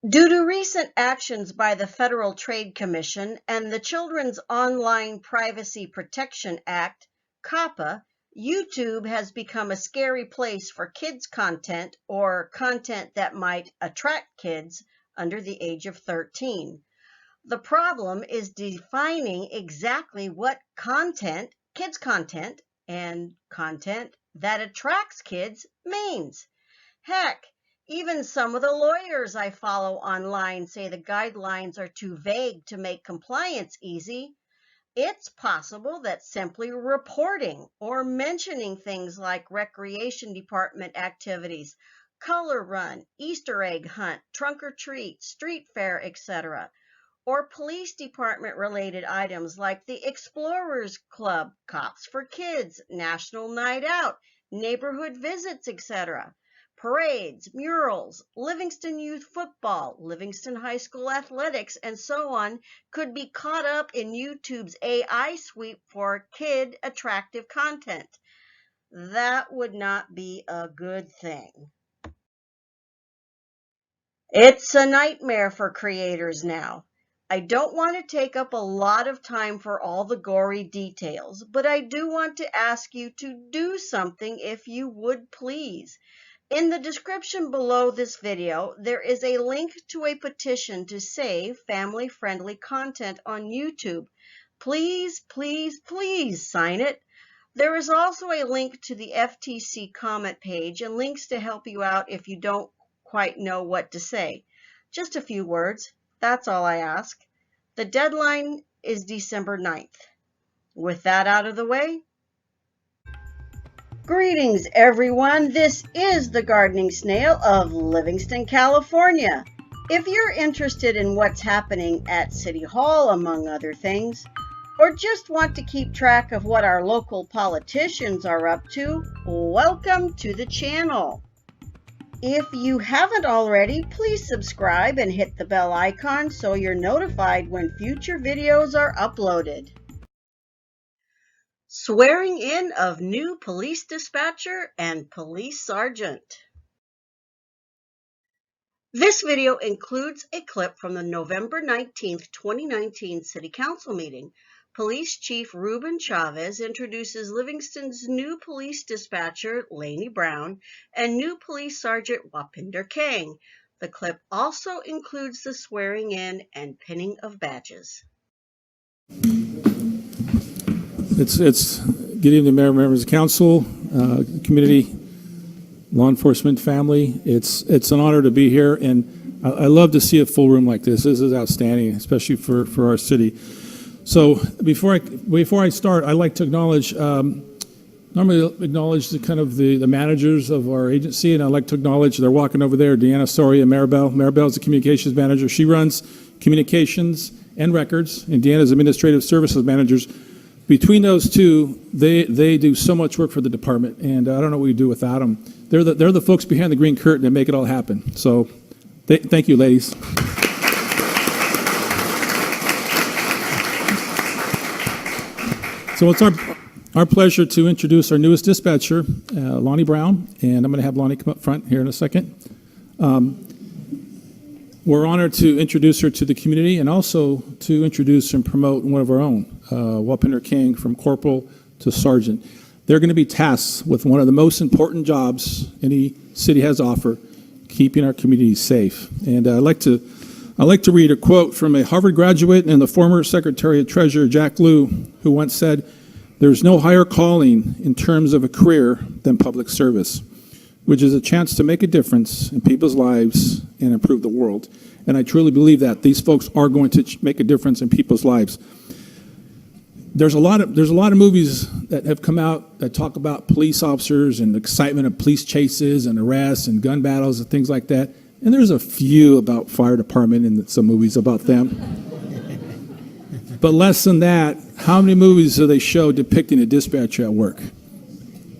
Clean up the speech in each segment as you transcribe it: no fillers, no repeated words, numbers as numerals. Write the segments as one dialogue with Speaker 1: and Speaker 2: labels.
Speaker 1: Due to recent actions by the Federal Trade Commission and the Children's Online Privacy Protection Act, COPPA, YouTube has become a scary place for kids' content or content that might attract kids under the age of 13. The problem is defining exactly what content, kids' content, and content that attracts kids means. Heck, even some of the lawyers I follow online say the guidelines are too vague to make compliance easy. It's possible that simply reporting or mentioning things like recreation department activities, color run, Easter egg hunt, trunk or treat, street fair, etc., or police department related items like the Explorers Club, Cops for Kids, National Night Out, neighborhood visits, etc., parades, murals, Livingston Youth Football, Livingston High School Athletics, and so on could be caught up in YouTube's AI sweep for kid attractive content. That would not be a good thing. It's a nightmare for creators now. I don't want to take up a lot of time for all the gory details, but I do want to ask you to do something if you would please. In the description below this video, there is a link to a petition to save family-friendly content on YouTube. Please, please, please sign it. There is also a link to the FTC comment page and links to help you out if you don't quite know what to say. Just a few words. That's all I ask. The deadline is December 9th. With that out of the way, greetings everyone. This is the Gardening Snail of Livingston, California. If you're interested in what's happening at City Hall, among other things, or just want to keep track of what our local politicians are up to, welcome to the channel. If you haven't already, please subscribe and hit the bell icon so you're notified when future videos are uploaded. Swearing in of new police dispatcher and police sergeant. This video includes a clip from the November 19th, 2019 City Council meeting. Police Chief Ruben Chavez introduces Livingston's new police dispatcher, Lani Brown, and new Police Sergeant Wapinder Kang. The clip also includes the swearing in and pinning of badges.
Speaker 2: It's good evening, Mayor, members of council, community, law enforcement family. It's an honor to be here, and I love to see a full room like this. This is outstanding, especially for our city. So before I start, I'd like to acknowledge, normally acknowledge the managers of our agency, and I'd like to acknowledge they're walking over there, Deanna, Soria, and Maribel. Maribel is the communications manager. She runs communications and records, and Deanna is administrative services managers. Between those two, they do so much work for the department, and I don't know what we do without them. They're the folks behind the green curtain that make it all happen. So thank you, ladies. So it's our pleasure to introduce our newest dispatcher, Lani Brown, and I'm going to have Lani come up front here in a second. We're honored to introduce her to the community and also to introduce and promote one of our own, Wapinder Kang, from corporal to sergeant. They're going to be tasked with one of the most important jobs any city has to offer, keeping our communities safe. And I'd like to read a quote from a Harvard graduate and the former Secretary of Treasury, Jack Lew, who once said, "There's no higher calling in terms of a career than public service, which is a chance to make a difference in people's lives and improve the world." And I truly believe that these folks are going to make a difference in people's lives. There's a lot of movies that have come out that talk about police officers and the excitement of police chases and arrests and gun battles and things like that. And there's a few about fire department and some movies about them. But less than that, how many movies do they show depicting a dispatcher at work?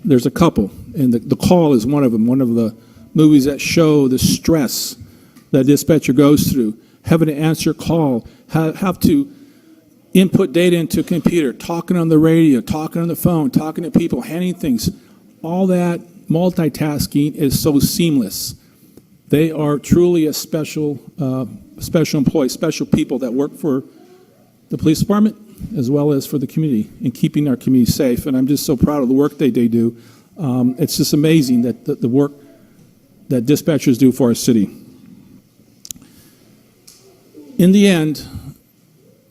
Speaker 2: There's a couple, and The Call is one of them, one of the movies that show the stress that a dispatcher goes through, having to answer a call, have to input data into a computer, talking on the radio, talking on the phone, talking to people, handing things. All that multitasking is so seamless. They are truly a special employee, special people that work for the police department as well as for the community and keeping our community safe. And I'm just so proud of the work they do. It's just amazing that the work that dispatchers do for our city. In the end,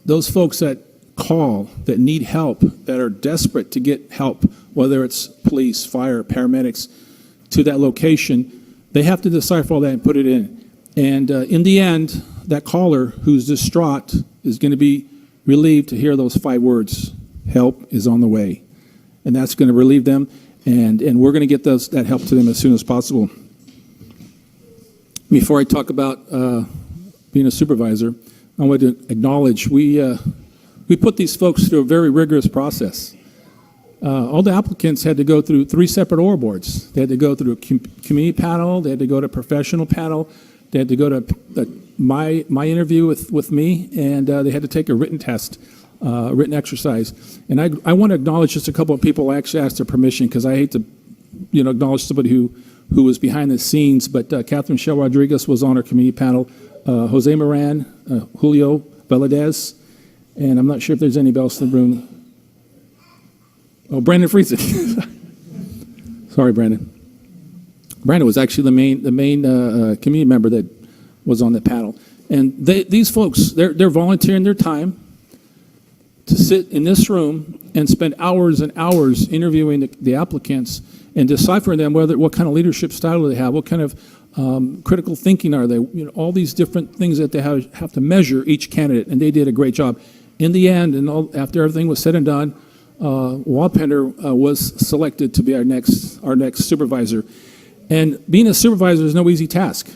Speaker 2: those folks that call, that need help, that are desperate to get help, whether it's police, fire, paramedics, to that location, they have to decipher all that and put it in. And in the end, that caller who's distraught is going to be relieved to hear those 5 words: help is on the way. And that's going to relieve them, and we're going to get that help to them as soon as possible. Before I talk about being a supervisor, I want to acknowledge we put these folks through a very rigorous process. All the applicants had to go through 3 separate oral boards. They had to go through a community panel. They had to go to a professional panel. They had to go to my interview with me, and they had to take a written test, written exercise. And I want to acknowledge just a couple of people. I actually asked their permission because I hate to, acknowledge somebody who was behind the scenes. But Catherine Shell Rodriguez was on our community panel. Jose Moran, Julio Valadez, and I'm not sure if there's anybody else in the room. Oh, Brandon Friesen. Sorry, Brandon. Brandon was actually the main community member that was on the panel. And these folks, they're volunteering their time to sit in this room and spend hours and hours interviewing the applicants and deciphering them, what kind of leadership style do they have, what kind of critical thinking are they, all these different things that they have to measure each candidate, and they did a great job. In the end, and after everything was said and done, Wapinder was selected to be our next supervisor. And being a supervisor is no easy task.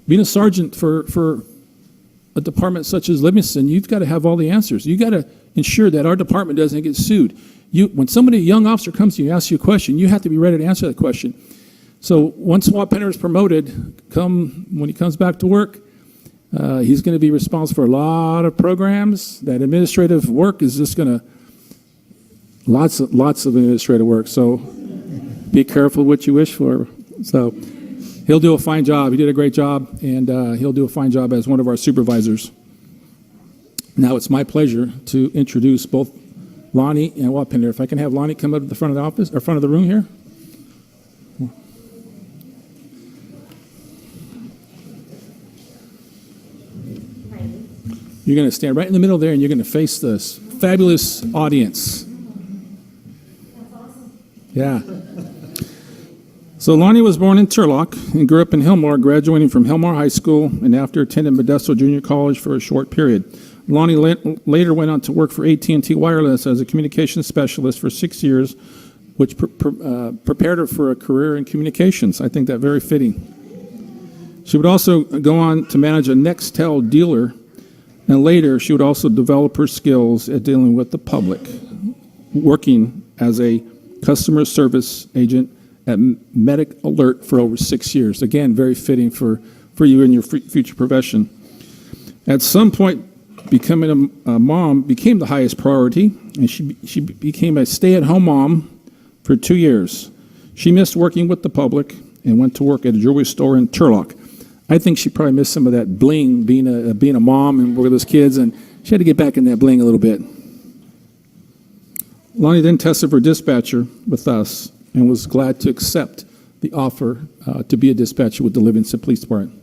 Speaker 2: Being a sergeant for a department such as Livingston, you've got to have all the answers. You've got to ensure that our department doesn't get sued. When a young officer comes to you and asks you a question, you have to be ready to answer that question. So once Wapinder is promoted, when he comes back to work, he's going to be responsible for a lot of programs. That administrative work is just going to, lots of administrative work. So be careful what you wish for. So he'll do a fine job. He did a great job, and he'll do a fine job as one of our supervisors. Now it's my pleasure to introduce both Lani and Wapinder. If I can have Lani come up to the front of the office, or front of the room here. You're going to stand right in the middle there, and you're going to face this fabulous audience.
Speaker 3: That's awesome.
Speaker 2: Yeah. So Lani was born in Turlock and grew up in Hillmore, graduating from Hillmore High School and after attended Modesto Junior College for a short period. Lani later went on to work for AT&T Wireless as a communications specialist for 6 years, which prepared her for a career in communications. I think that very fitting. She would also go on to manage a Nextel dealer, and later she would also develop her skills at dealing with the public, working as a customer service agent at Medic Alert for over 6 years. Again, very fitting for you in your future profession. At some point, becoming a mom became the highest priority, and she became a stay-at-home mom for 2 years. She missed working with the public and went to work at a jewelry store in Turlock. I think she probably missed some of that bling, being a mom and with those kids, and she had to get back in that bling a little bit. Lani then tested for dispatcher with us and was glad to accept the offer to be a dispatcher with the Livingston Police Department.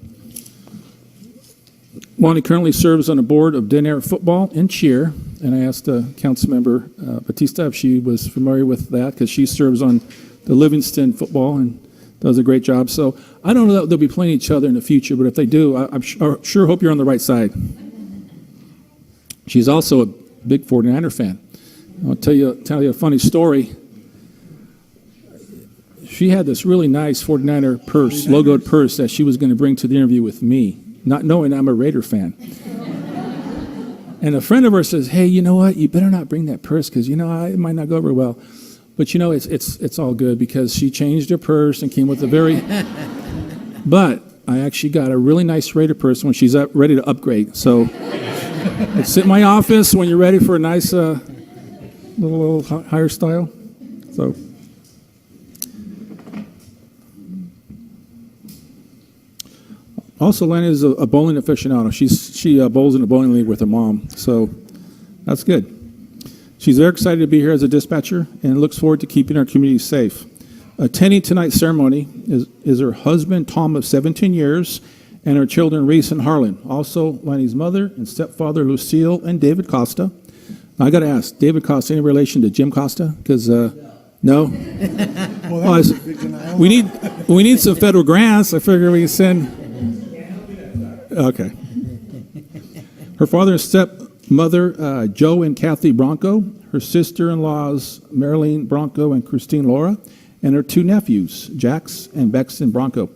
Speaker 2: Lani currently serves on the board of Den Air Football and Cheer, and I asked Councilmember Batista if she was familiar with that, because she serves on the Livingston Football and does a great job. So I don't know that they'll be playing each other in the future, but if they do, I sure hope you're on the right side. She's also a big 49er fan. I'll tell you a funny story. She had this really nice 49er purse, logoed purse, that she was going to bring to the interview with me, not knowing I'm a Raider fan. And a friend of hers says, "Hey, you know what? You better not bring that purse because, it might not go over well." But, it's all good because she changed her purse and came with a very... But I actually got a really nice Raider purse when she's ready to upgrade. So it's in my office when you're ready for a nice little higher style. So... Also, Lani is a bowling aficionado. She bowls in a bowling league with her mom, so that's good. She's very excited to be here as a dispatcher and looks forward to keeping our community safe. Attending tonight's ceremony is her husband, Tom, of 17 years, and her children, Reese and Harlan. Also, Lani's mother and stepfather, Lucille and David Costa. Now, I got to ask, David Costa, any relation to Jim Costa? Because, no? Well, we need some federal grants. I figure we can send. Okay. Her father and stepmother, Joe and Kathy Bronco. Her sister-in-laws, Marilyn Bronco and Christine Laura. And her two nephews, Jax and Bexton Bronco.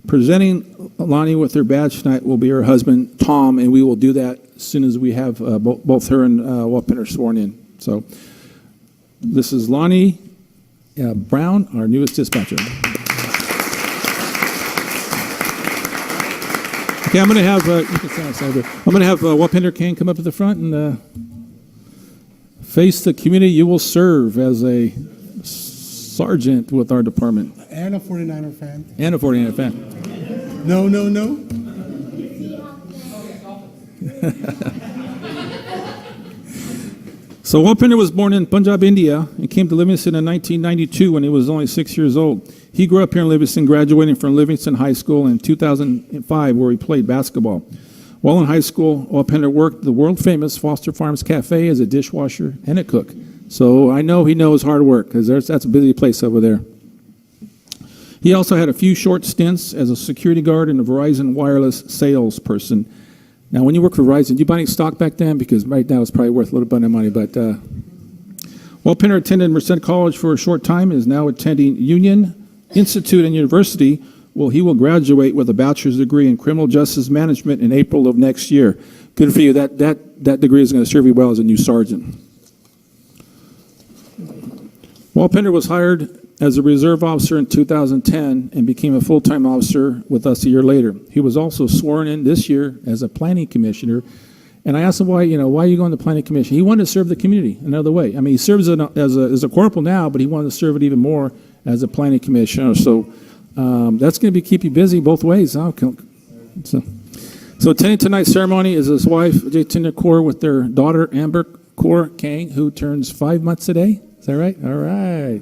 Speaker 2: Presenting Lani with her badge tonight will be her husband, Tom, and we will do that as soon as we have both her and Wapinder sworn in. So this is Lani Brown, our newest dispatcher. Okay, I'm going to have you can stand aside here. I'm going to have Wapinder Kang come up to the front and face the community you will serve as a sergeant with our department.
Speaker 4: And a 49er fan.
Speaker 2: And a 49er fan.
Speaker 4: No.
Speaker 2: So Wapinder was born in Punjab, India, and came to Livingston in 1992 when he was only 6 years old. He grew up here in Livingston, graduating from Livingston High School in 2005, where he played basketball. While in high school, Wapinder worked at the world-famous Foster Farms Cafe as a dishwasher and a cook. So I know he knows hard work, because that's a busy place over there. He also had a few short stints as a security guard and a Verizon wireless salesperson. Now, when you worked for Verizon, did you buy any stock back then? Because right now it's probably worth a little bit of money. But Wapinder attended Merced College for a short time and is now attending Union Institute and University. Well, he will graduate with a bachelor's degree in criminal justice management in April of next year. Good for you. That degree is going to serve you well as a new sergeant. Wapinder was hired as a reserve officer in 2010 and became a full-time officer with us a year later. He was also sworn in this year as a planning commissioner. And I asked him, why are you going to planning commission? He wanted to serve the community another way. I mean, he serves as a corporal now, but he wanted to serve it even more as a planning commissioner. So that's going to keep you busy both ways. So attending tonight's ceremony is his wife, Jatinda Kaur, with their daughter, Amber Kaur Kang, who turns 5 months today. Is that right? All right.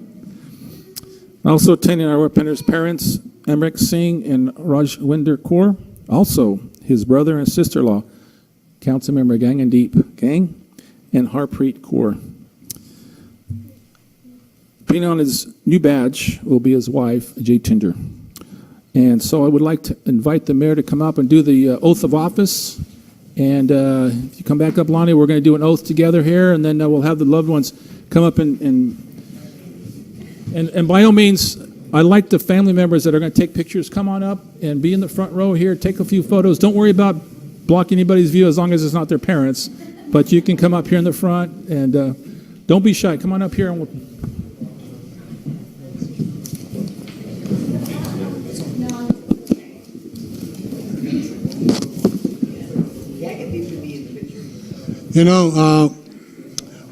Speaker 2: Also attending our Wapinder's parents, Emrick Singh and Rajwinder Kaur. Also, his brother and sister-in-law, Councilmember Gangandeep Kang and Harpreet Kaur. Putting on his new badge will be his wife, Jatinder. And so I would like to invite the mayor to come up and do the oath of office. And if you come back up, Lani, we're going to do an oath together here, and then we'll have the loved ones come up and by all means, I'd like the family members that are going to take pictures, come on up and be in the front row here, take a few photos. Don't worry about blocking anybody's view as long as it's not their parents. But you can come up here in the front and don't be shy. Come on up here and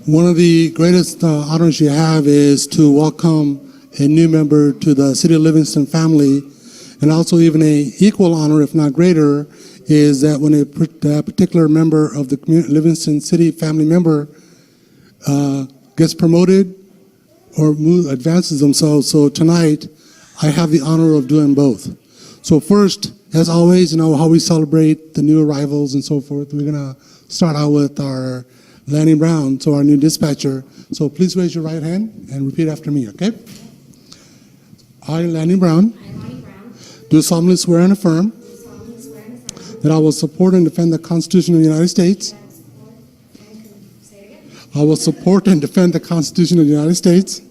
Speaker 4: one of the greatest honors you have is to welcome a new member to the City of Livingston family, and also even a equal honor, if not greater, is that when a particular member of the Livingston City family member gets promoted or advances themselves. So tonight, I have the honor of doing both. So first, as always, how we celebrate the new arrivals and so forth. We're going to start out with our Lani Brown, so our new dispatcher. So please raise your right hand and repeat after me, okay? I, Lani Brown, do solemnly swear and affirm that I will support and defend the Constitution of the United States. I will support and defend the Constitution of the United States.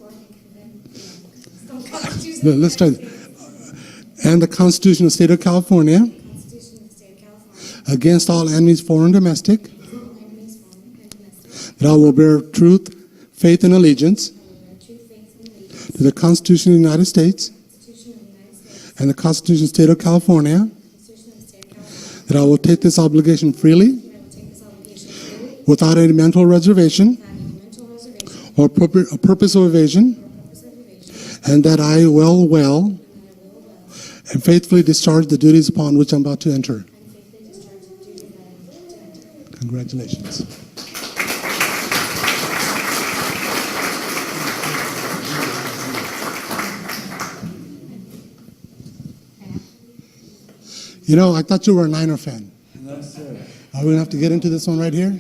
Speaker 4: Let's try this. And the Constitution of the State of California against all enemies, foreign and domestic. That I will bear truth, faith, and allegiance to the Constitution of the United States and the Constitution of the State of California. That I will take this obligation freely, without any mental reservation or purpose of evasion, and that I will and faithfully discharge the duties upon which I'm about to enter. Congratulations. You know, I thought you were a Niner fan.
Speaker 2: No, sir.
Speaker 4: Are we going to have to get into this one right here?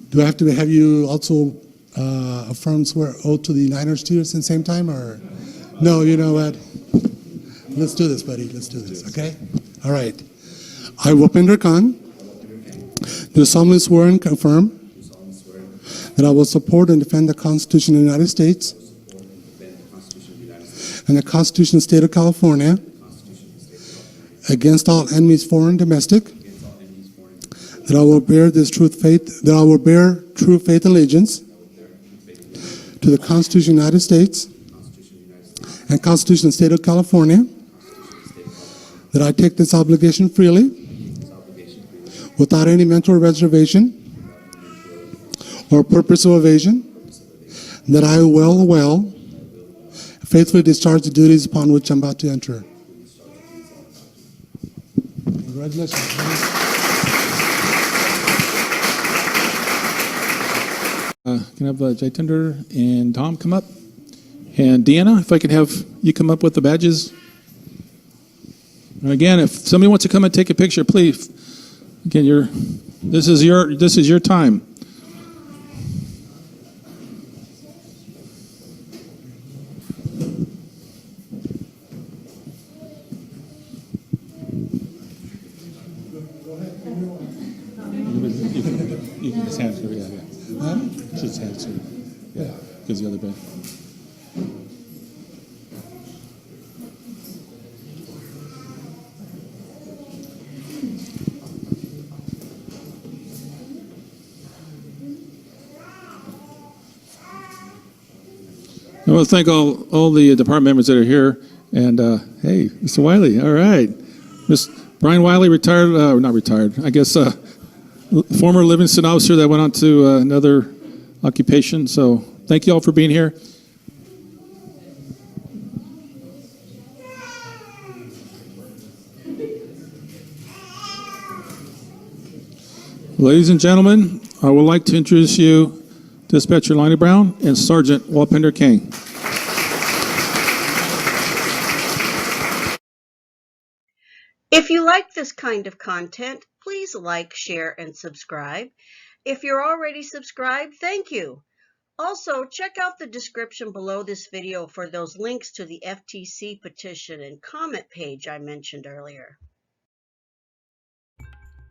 Speaker 4: Do I have to have you also affirm swear oath to the Niners too at the same time? Or no, you know what? Let's do this, buddy. Let's do this, okay? All right. I, Wapinder Kang, do solemnly swear and confirm that I will support and defend the Constitution of the United States and the Constitution of the State of California against all enemies, foreign and domestic, that I will bear true faith and allegiance to the Constitution of the United States and Constitution of the State of California, that I take this obligation freely without any mental reservation or purpose of evasion, that I will faithfully discharge the duties upon which I'm about to enter. Congratulations.
Speaker 2: Can I have Jatender and Tom come up? And Deanna, if I could have you come up with the badges. And again, if somebody wants to come and take a picture, please. Again, this is your time. You can just hand it to her, yeah. Just hand it to her. Yeah, gives the other bit. I want to thank all the department members that are here. And, hey, Mr. Wiley, all right. Brian Wiley retired, not retired, I guess former Livingston officer that went on to another occupation. So thank you all for being here. Ladies and gentlemen, I would like to introduce you Dispatcher Lani Brown and Sergeant Wapinder Kang.
Speaker 1: If you like this kind of content, please like, share, and subscribe. If you're already subscribed, thank you. Also, check out the description below this video for those links to the FTC petition and comment page I mentioned earlier.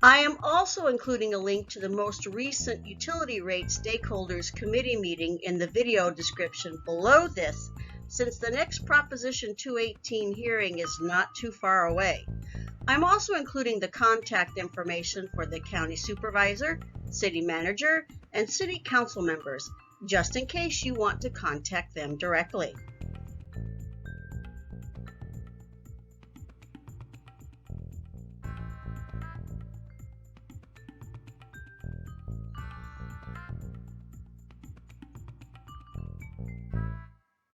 Speaker 1: I am also including a link to the most recent Utility Rate Stakeholders Committee meeting in the video description below this, since the next Proposition 218 hearing is not too far away. I'm also including the contact information for the County Supervisor, City Manager, and City Council members, just in case you want to contact them directly.